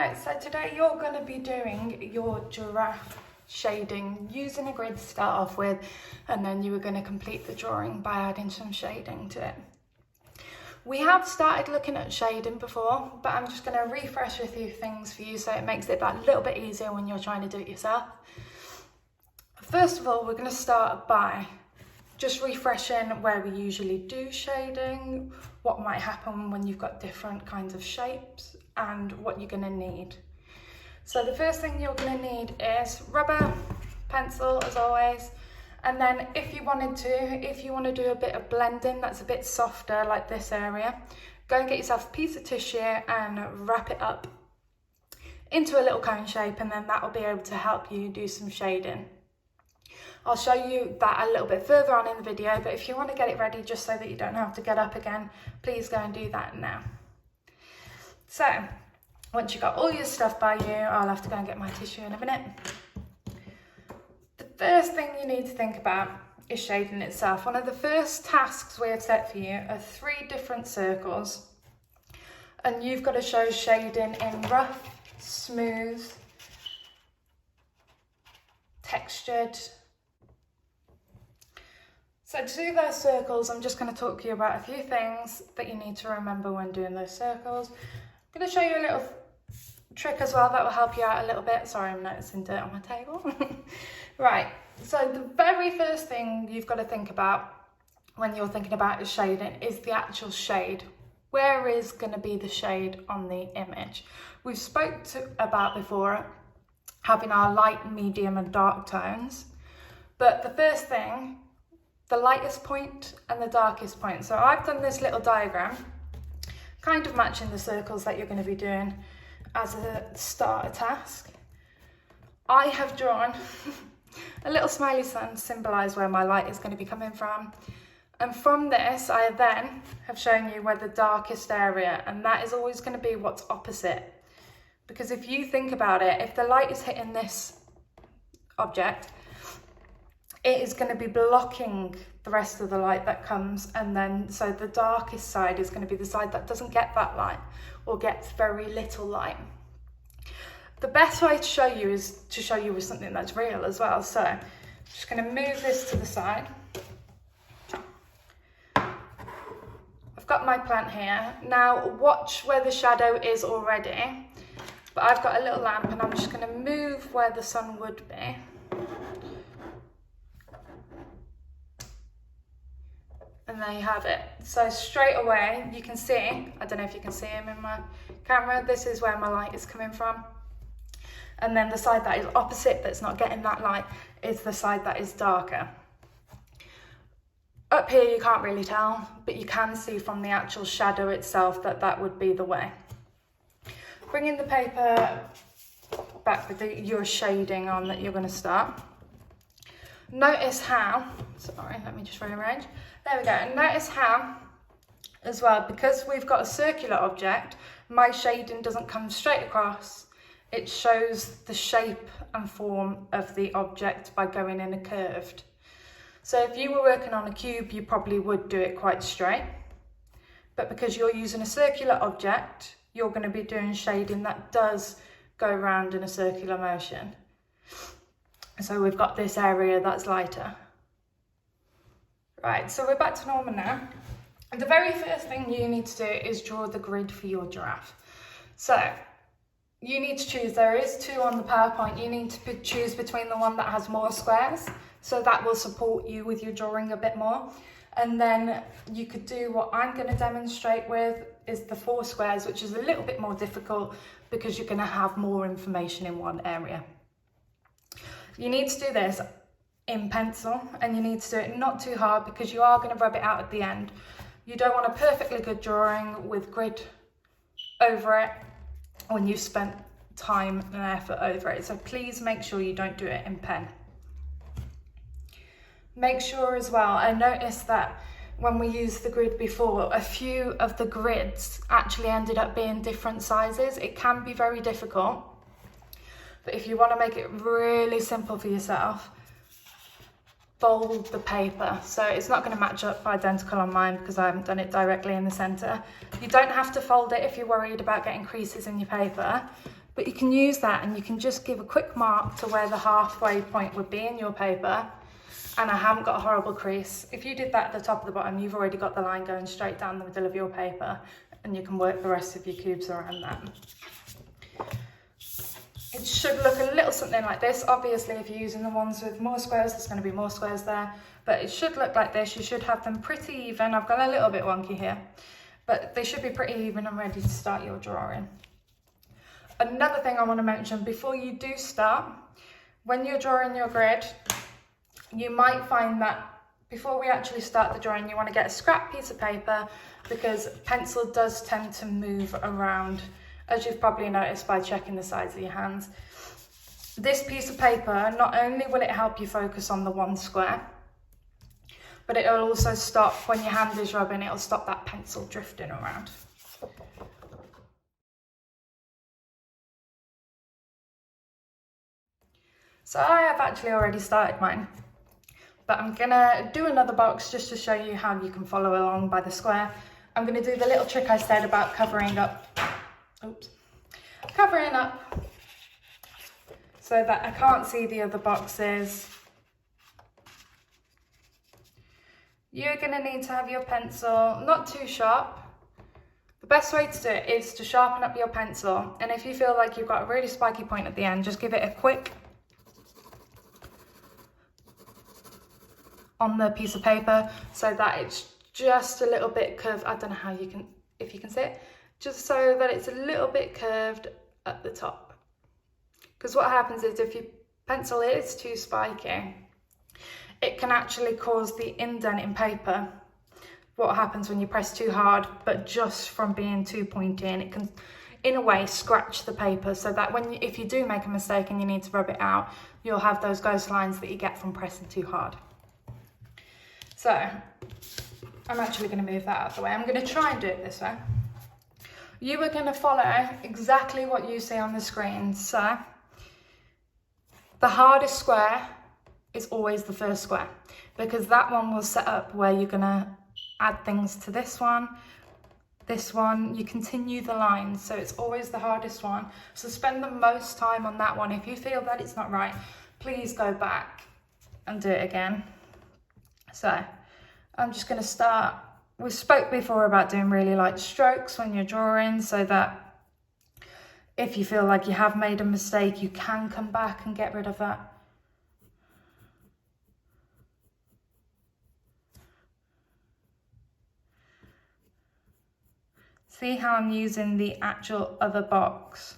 Right, so today you're going to be doing your giraffe shading using a grid to start off with, and then you were going to complete the drawing by adding some shading to it. We have started looking at shading before, but I'm just going to refresh a few things for you so it makes it that little bit easier when you're trying to do it yourself. First of all, we're going to start by just refreshing where we usually do shading, what might happen when you've got different kinds of shapes, and what you're going to need. So the first thing you're going to need is rubber, pencil as always, and then if you want to do a bit of blending that's a bit softer like this area, go and get yourself a piece of tissue and wrap it up into a little cone shape, and then that will be able to help you do some shading. I'll show you that a little bit further on in the video, but if you want to get it ready just so that you don't have to get up again, please go and do that now. So, once you've got all your stuff by you, I'll have to go and get my tissue in a minute. The first thing you need to think about is shading itself. One of the first tasks we have set for you are 3 different circles, and you've got to show shading in rough, smooth, textured. So to do those circles, I'm just going to talk to you about a few things that you need to remember when doing those circles. I'm going to show you a little trick as well that will help you out a little bit. Sorry, I'm noticing dirt on my table. Right, so the very first thing you've got to think about when you're thinking about is shading is the actual shade. Where is going to be the shade on the image? We've about before having our light, medium and dark tones, but the first thing, the lightest point and the darkest point. So I've done this little diagram, kind of matching the circles that you're going to be doing as a starter task. I have drawn a little smiley sun to symbolise where my light is going to be coming from. And from this, I then have shown you where the darkest area, and that is always going to be what's opposite. Because if you think about it, if the light is hitting this object, it is going to be blocking the rest of the light that comes, and then so the darkest side is going to be the side that doesn't get that light or gets very little light. The best way to show you is to show you with something that's real as well. So I'm just going to move this to the side. I've got my plant here. Now watch where the shadow is already, but I've got a little lamp and I'm just going to move where the sun would be. And there you have it. So straight away you can see, I don't know if you can see him in my camera, this is where my light is coming from. And then the side that is opposite, that's not getting that light, is the side that is darker. Up here you can't really tell, but you can see from the actual shadow itself that that would be the way. Bringing the paper back with your shading on that you're going to start. Notice how, sorry, let me just rearrange. There we go. And notice how, as well, because we've got a circular object, my shading doesn't come straight across. It shows the shape and form of the object by going in a curved. So if you were working on a cube, you probably would do it quite straight. But because you're using a circular object, you're going to be doing shading that does go around in a circular motion. So we've got this area that's lighter. Right, so we're back to normal now. The very first thing you need to do is draw the grid for your giraffe. So you need to choose, there is 2 on the PowerPoint, you need to choose between the one that has more squares, so that will support you with your drawing a bit more. And then you could do what I'm going to demonstrate with, is the 4 squares, which is a little bit more difficult because you're going to have more information in one area. You need to do this in pencil, and you need to do it not too hard because you are going to rub it out at the end. You don't want a perfectly good drawing with grid over it when you've spent time and effort over it. So please make sure you don't do it in pen. Make sure as well, I noticed that when we used the grid before, a few of the grids actually ended up being different sizes. It can be very difficult, but if you want to make it really simple for yourself, fold the paper. So it's not going to match up identical on mine because I haven't done it directly in the center. You don't have to fold it if you're worried about getting creases in your paper, But you can use that and you can just give a quick mark to where the halfway point would be in your paper. And I haven't got a horrible crease. If you did that at the top of the bottom, you've already got the line going straight down the middle of your paper, and you can work the rest of your cubes around that. It should look a little something like this. Obviously, if you're using the ones with more squares, there's going to be more squares there, but it should look like this. You should have them pretty even. I've got a little bit wonky here, but they should be pretty even and ready to start your drawing. Another thing I want to mention before you do start, when you're drawing your grid, you might find that before we actually start the drawing, you want to get a scrap piece of paper, because pencil does tend to move around, as you've probably noticed by checking the sides of your hands. This piece of paper, not only will it help you focus on the one square, but it'll also stop, when your hand is rubbing, it'll stop that pencil drifting around. So I have actually already started mine, but I'm gonna do another box just to show you how you can follow along by the square. I'm gonna do the little trick I said about covering up so that I can't see the other boxes. You're gonna need to have your pencil not too sharp. The best way to do it is to sharpen up your pencil, and if you feel like you've got a really spiky point at the end, just give it a quick on the piece of paper so that it's just a little bit curved. I don't know how you can, if you can see it, just so that it's a little bit curved at the top. Because what happens is if your pencil is too spiky, it can actually cause the indent in paper. What happens when you press too hard, but just from being too pointy, and it can, in a way, scratch the paper, so that if you do make a mistake and you need to rub it out, you'll have those ghost lines that you get from pressing too hard. So I'm actually going to move that out of the way. I'm going to try and do it this way. You are going to follow exactly what you see on the screen. So the hardest square is always the first square, because that one will set up where you're going to add things to this one, you continue the lines, so it's always the hardest one. So spend the most time on that one. If you feel that it's not right, please go back and do it again. So I'm just going to start. We spoke before about doing really light strokes when you're drawing, so that if you feel like you have made a mistake, you can come back and get rid of that. See how I'm using the actual other box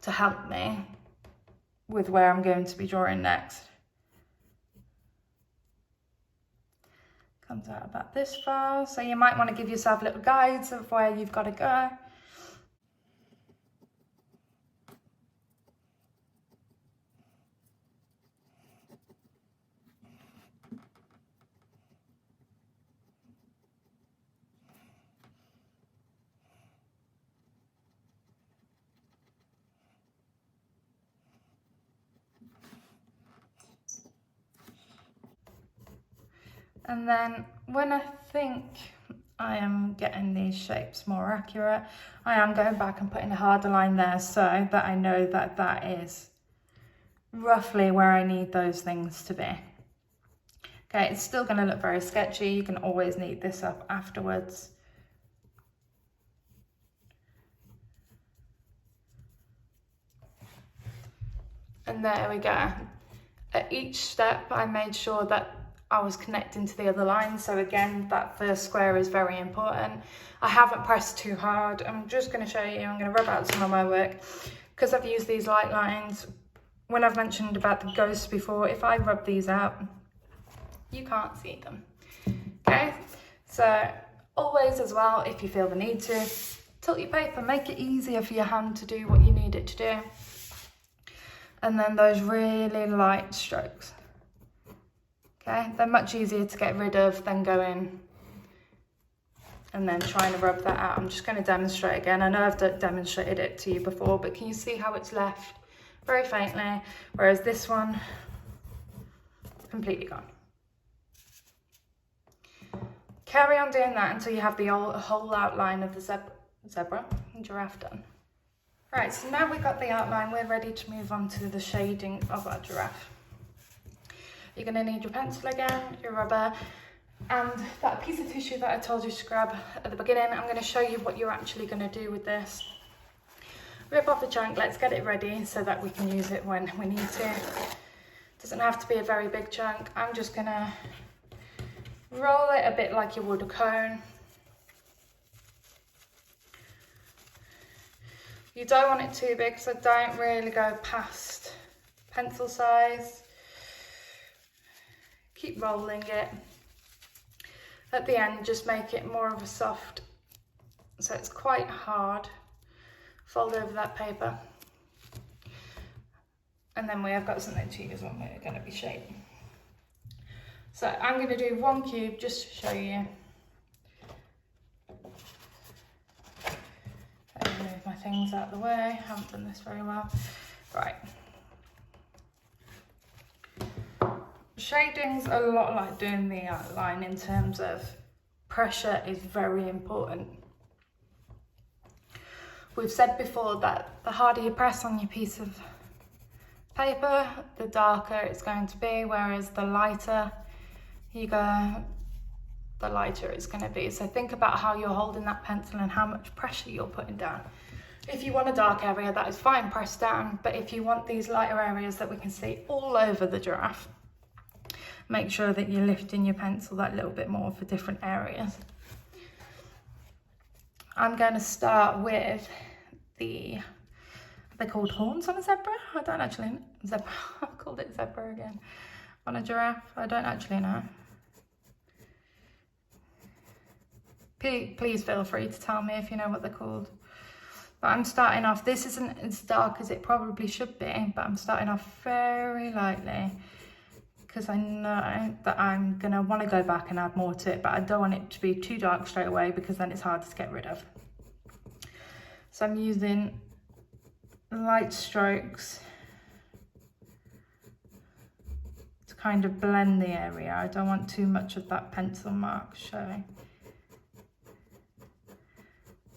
to help me with where I'm going to be drawing next. Comes out about this far, so you might want to give yourself little guides of where you've got to go. And then when I think I am getting these shapes more accurate, I am going back and putting a harder line there so that I know that that is roughly where I need those things to be. Okay, it's still going to look very sketchy. You can always neat this up afterwards. And there we go. At each step, I made sure that I was connecting to the other line. So again, that first square is very important. I haven't pressed too hard. I'm just going to show you. I'm going to rub out some of my work because I've used these light lines. When I've mentioned about the ghosts before, if I rub these out, you can't see them. Okay, so always as well, if you feel the need to, tilt your paper, make it easier for your hand to do what you need it to do. And then those really light strokes. Okay, they're much easier to get rid of than going and then trying to rub that out. I'm just going to demonstrate again. I know I've demonstrated it to you before, but can you see how it's left very faintly? Whereas this one, completely gone. Carry on doing that until you have the whole outline of the giraffe done. Right, so now we've got the outline, we're ready to move on to the shading of our giraffe. You're going to need your pencil again, your rubber, and that piece of tissue that I told you to grab at the beginning. I'm going to show you what you're actually going to do with this. Rip off the chunk, let's get it ready so that we can use it when we need to. Doesn't have to be a very big chunk. I'm just going to roll it a bit like you would a cone. You don't want it too big, so don't really go past pencil size. Keep rolling it. At the end, just make it more of a soft, so it's quite hard. Fold over that paper. And then we have got something to use when we're going to be shading. So I'm going to do 1 cube just to show you. Let me move my things out of the way. I haven't done this very well. Right. Shading's a lot like doing the outline in terms of pressure is very important. We've said before that the harder you press on your piece of paper, the darker it's going to be, whereas the lighter you go, the lighter it's going to be. So think about how you're holding that pencil and how much pressure you're putting down. If you want a dark area, that is fine, press down. But if you want these lighter areas that we can see all over the giraffe, make sure that you're lifting your pencil that little bit more for different areas. I'm going to start with are they called horns on a zebra? I don't actually know. Zebra. I've called it zebra again. On a giraffe, I don't actually know. Please feel free to tell me if you know what they're called. But I'm starting off, this isn't as dark as it probably should be, but I'm starting off very lightly because I know that I'm going to want to go back and add more to it, but I don't want it to be too dark straight away because then it's hard to get rid of. So I'm using light strokes to kind of blend the area. I don't want too much of that pencil mark showing.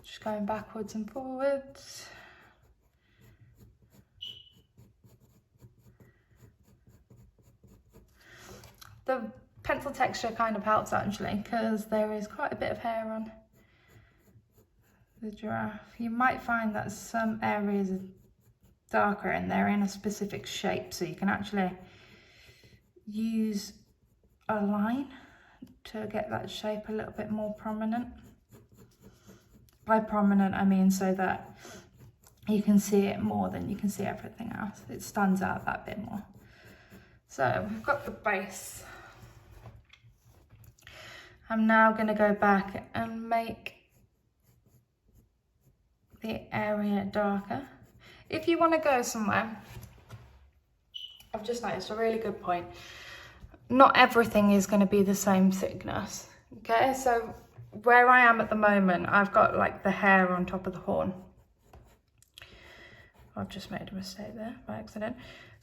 Just going backwards and forwards. The pencil texture kind of helps actually because there is quite a bit of hair on the giraffe. You might find that some areas are darker and they're in a specific shape, so you can actually use a line to get that shape a little bit more prominent. By prominent I mean so that you can see it more than you can see everything else. It stands out that bit more. So we've got the base. I'm now going to go back and make the area darker. If you want to go somewhere, I've just noticed a really good point. Not everything is going to be the same thickness. Okay, so where I am at the moment, I've got like the hair on top of the horn. I've just made a mistake there by accident.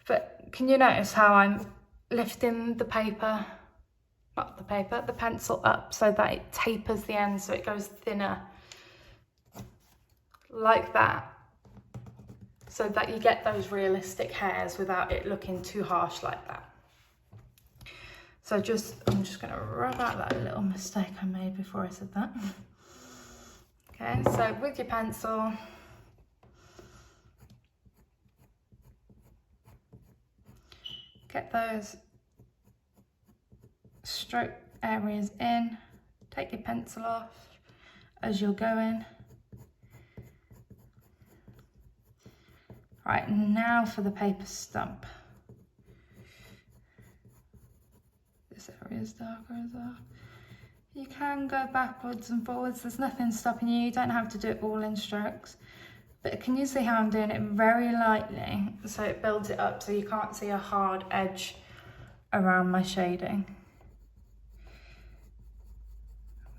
But can you notice how I'm lifting the paper, not the paper, the pencil up so that it tapers the end so it goes thinner like that, so that you get those realistic hairs without it looking too harsh like that. So I'm just going to rub out that little mistake I made before I said that. Okay, so with your pencil, get those stroke areas in, take your pencil off as you're going. Right, now for the paper stump. This area is darker as well. You can go backwards and forwards, there's nothing stopping you. You don't have to do it all in strokes. But can you see how I'm doing it very lightly? So it builds it up so you can't see a hard edge around my shading.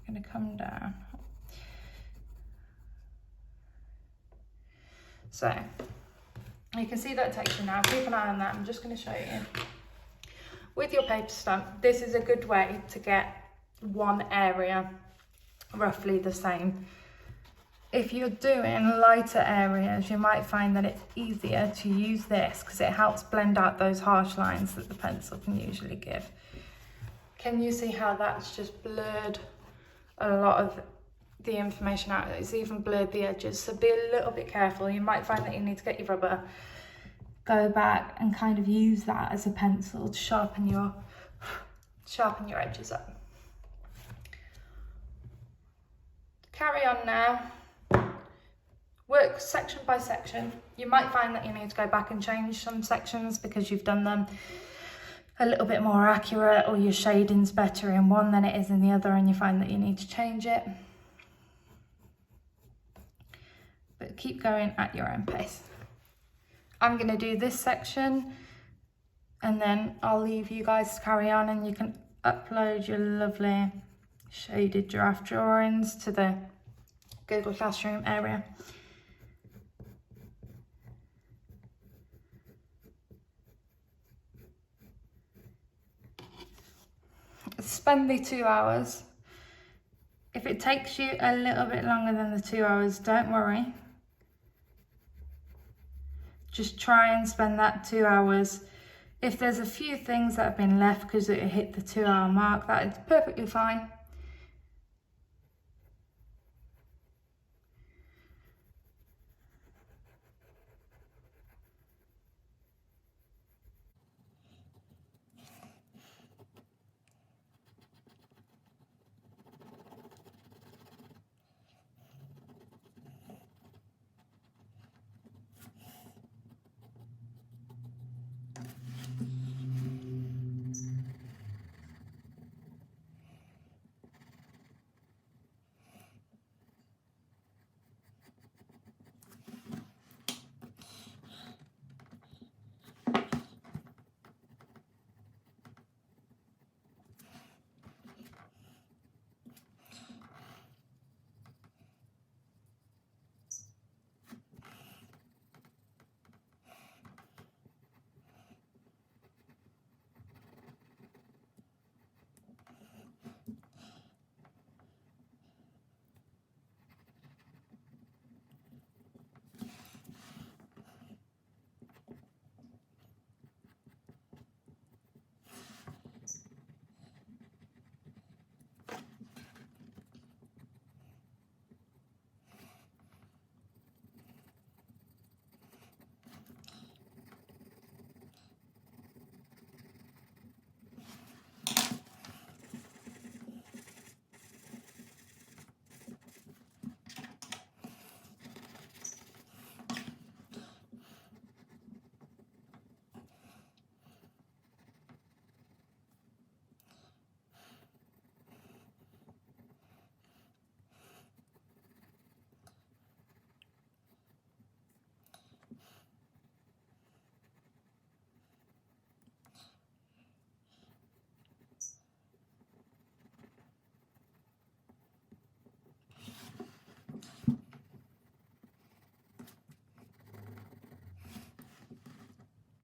I'm going to come down. So you can see that texture now. Keep an eye on that. I'm just going to show you. With your paper stump, this is a good way to get one area roughly the same if you're doing lighter areas, you might find that it's easier to use this because it helps blend out those harsh lines that the pencil can usually give. Can you see how that's just blurred a lot of the information out? It's even blurred the edges, so be a little bit careful. You might find that you need to get your rubber, go back and kind of use that as a pencil to sharpen your edges up. Carry on now. Work section by section. You might find that you need to go back and change some sections because you've done them a little bit more accurate, or your shading's better in one than it is in the other, and you find that you need to change it. But keep going at your own pace. I'm going to do this section and then I'll leave you guys to carry on, and you can upload your lovely shaded giraffe drawings to the Google Classroom area. Spend the 2 hours. If it takes you a little bit longer than the 2 hours, don't worry. Just try and spend that 2 hours. If there's a few things that have been left because it hit the 2 hour mark, that is perfectly fine.